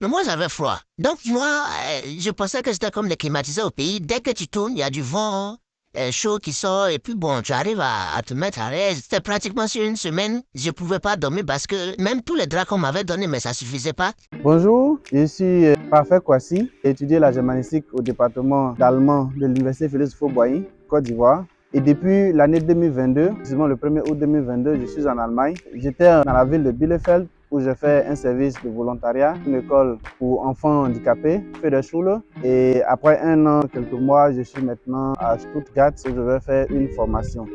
Mais moi, j'avais froid. Donc, moi, je pensais que c'était comme les climatiseurs au pays. Dès que tu tournes, il y a du vent chaud qui sort et puis bon, tu arrives à te mettre à l'aise. C'était pratiquement sur une semaine. Je pouvais pas dormir parce que même tous les draps qu'on m'avait donnés, mais ça suffisait pas. Bonjour, je suis Parfait Kwasi. J'ai étudié la germanistique au département d'allemand de l'Université Félix Houphouët-Boigny, Côte d'Ivoire. Et depuis l'année 2022, précisément le 1er août 2022, je suis en Allemagne. J'étais dans la ville de Bielefeld où j'ai fait un service de volontariat, une école pour enfants handicapés, Förderschule. Et après un an, quelques mois, je suis maintenant à Stuttgart où je vais faire une formation.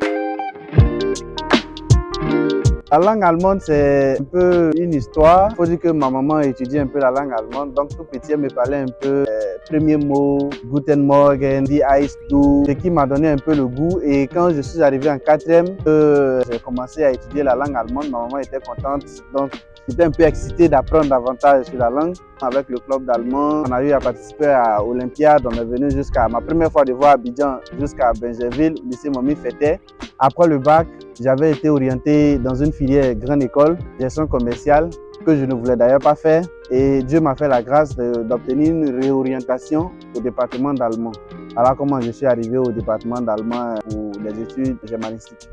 La langue allemande, c'est un peu une histoire. Il faut dire que ma maman étudie un peu la langue allemande. Donc, tout petit, elle me parlait un peu premiers mots, Guten Morgen, Wie heißt du, ce qui m'a donné un peu le goût. Et quand je suis arrivé en quatrième, j'ai commencé à étudier la langue allemande. Ma maman était contente. Donc, j'étais un peu excité d'apprendre davantage sur la langue. Avec le club d'allemand, on a eu à participer à l'Olympiade. On est venu jusqu'à ma première fois de voir Abidjan jusqu'à Benjerville, au lycée Momi Fété. Après le bac, j'avais été orienté dans une filière grande école, gestion commerciale, que je ne voulais d'ailleurs pas faire. Et Dieu m'a fait la grâce d'obtenir une réorientation au département d'allemand. Voilà comment je suis arrivé au département d'allemand pour les études germanistiques.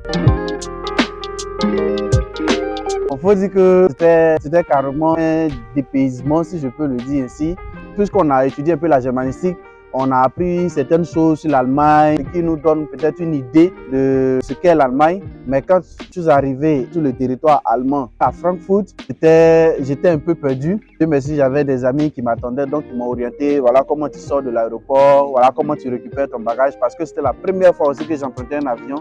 Il faut dire que c'était carrément un dépaysement, si je peux le dire ainsi. Puisqu'on a étudié un peu la germanistique, on a appris certaines choses sur l'Allemagne qui nous donnent peut-être une idée de ce qu'est l'Allemagne. Mais quand je suis arrivé sur le territoire allemand à Francfort, j'étais un peu perdu. Mais si j'avais des amis qui m'attendaient, donc ils m'ont orienté. Voilà comment tu sors de l'aéroport, voilà comment tu récupères ton bagage. Parce que c'était la première fois aussi que j'empruntais un avion.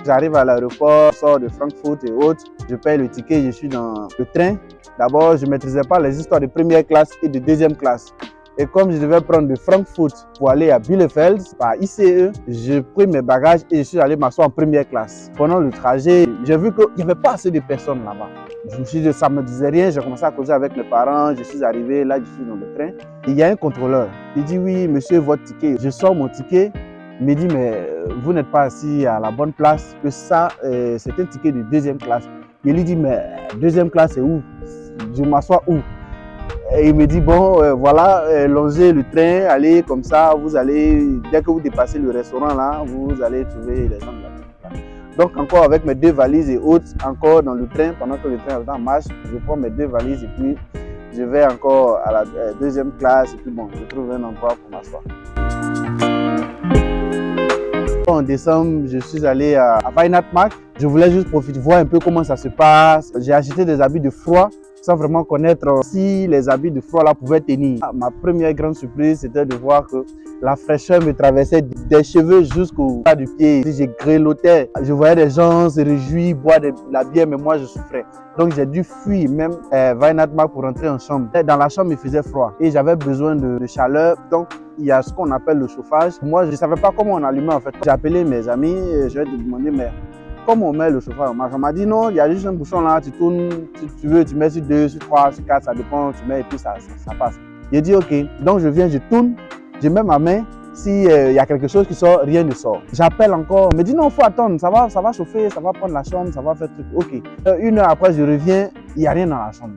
J'arrive à l'aéroport, je sors de Francfort et autres, je paye le ticket, je suis dans le train. D'abord, je ne maîtrisais pas les histoires de première classe et de deuxième classe. Et comme je devais prendre de Francfort pour aller à Bielefeld par ICE, j'ai pris mes bagages et je suis allé m'asseoir en première classe. Pendant le trajet, j'ai vu qu'il n'y avait pas assez de personnes là-bas. Je me suis dit, ça ne me disait rien, j'ai commencé à causer avec mes parents, je suis arrivé, là je suis dans le train. Et il y a un contrôleur, il dit oui, monsieur, votre ticket. Je sors mon ticket. Il me dit, mais vous n'êtes pas assis à la bonne place, que ça, c'est un ticket de deuxième classe. Je lui dis, mais deuxième classe, c'est où? Je m'assois où? Et il me dit, bon, voilà, longez le train, allez comme ça, vous allez, dès que vous dépassez le restaurant là, vous allez trouver les gens là. Donc encore avec mes deux valises et autres, encore dans le train, pendant que le train est en marche, je prends mes deux valises et puis je vais encore à la deuxième classe et puis bon, je trouve un endroit pour m'asseoir. En décembre, je suis allé à Weihnachtsmarkt. Je voulais juste profiter, voir un peu comment ça se passe. J'ai acheté des habits de froid sans vraiment connaître si les habits de froid là pouvaient tenir. Ma première grande surprise, c'était de voir que la fraîcheur me traversait des cheveux jusqu'au bas du pied. J'ai grelottais. Je voyais des gens se réjouir, boire de la bière, mais moi je souffrais. Donc j'ai dû fuir même Weihnachtsmarkt pour rentrer en chambre. Dans la chambre, il faisait froid et j'avais besoin de chaleur. Donc il y a ce qu'on appelle le chauffage. Moi, je ne savais pas comment on allumait en fait. J'ai appelé mes amis et je leur ai demandé, mais comment on met le chauffage en marche? On m'a dit non, il y a juste un bouchon là, tu tournes, si tu veux, tu mets sur 2, sur 3, sur 4, ça dépend, tu mets et puis ça passe. J'ai dit ok, donc je viens, je tourne, je mets ma main. S'il y a quelque chose qui sort, rien ne sort. J'appelle encore, on me dit non, il faut attendre, ça va chauffer, ça va prendre la chambre, ça va faire truc. Ok. Une heure après, je reviens, il n'y a rien dans la chambre.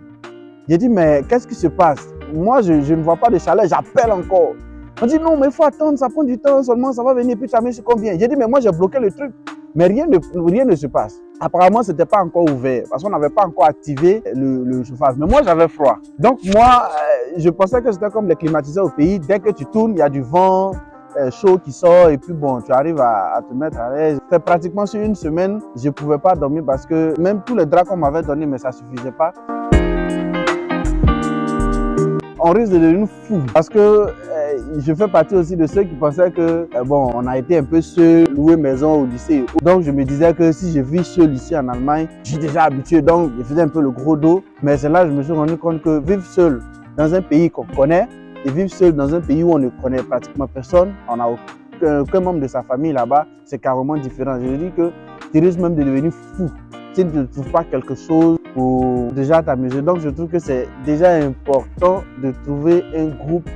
J'ai dit, mais qu'est-ce qui se passe? Moi, je ne vois pas de chaleur, j'appelle encore. On dit non, mais il faut attendre, ça prend du temps seulement, ça va venir, puis ça met sur combien? J'ai dit, mais moi j'ai bloqué le truc, mais rien ne se passe. Apparemment, ce n'était pas encore ouvert, parce qu'on n'avait pas encore activé le chauffage. Mais moi, j'avais froid. Donc moi, je pensais que c'était comme les climatiseurs au pays. Dès que tu tournes, il y a du vent chaud qui sort, et puis bon, tu arrives à te mettre à l'aise. C'était pratiquement sur une semaine, je ne pouvais pas dormir parce que même tous les draps qu'on m'avait donnés, mais ça ne suffisait pas. On risque de devenir fou parce que je fais partie aussi de ceux qui pensaient que bon, on a été un peu seul, loué maison au lycée. Donc je me disais que si je vis seul ici en Allemagne, je suis déjà habitué, donc je faisais un peu le gros dos. Mais c'est là que je me suis rendu compte que vivre seul dans un pays qu'on connaît et vivre seul dans un pays où on ne connaît pratiquement personne, on n'a aucun membre de sa famille là-bas, c'est carrément différent. Je dis que tu risques même de devenir fou si tu ne trouves pas quelque chose pour déjà t'amuser. Donc je trouve que c'est déjà important de trouver un groupe,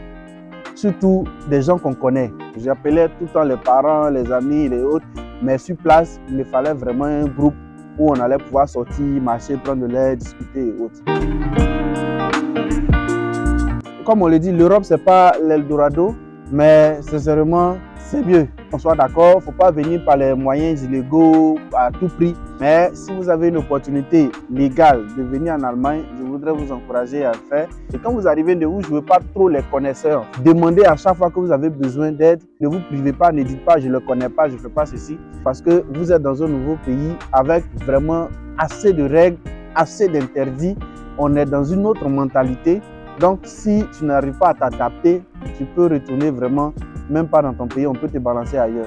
surtout des gens qu'on connaît. J'appelais tout le temps les parents, les amis, les autres, mais sur place, il me fallait vraiment un groupe où on allait pouvoir sortir, marcher, prendre de l'air, discuter et autres. Comme on le dit, l'Europe, ce n'est pas l'Eldorado, mais sincèrement, c'est mieux. On soit d'accord, il ne faut pas venir par les moyens illégaux à tout prix. Mais si vous avez une opportunité légale de venir en Allemagne, je voudrais vous encourager à le faire. Et quand vous arrivez de vous, je ne veux pas trop les connaisseurs. Demandez à chaque fois que vous avez besoin d'aide. Ne vous privez pas, ne dites pas je ne le connais pas, je ne fais pas ceci. Parce que vous êtes dans un nouveau pays avec vraiment assez de règles, assez d'interdits. On est dans une autre mentalité. Donc, si tu n'arrives pas à t'adapter, tu peux retourner vraiment, même pas dans ton pays, on peut te balancer ailleurs.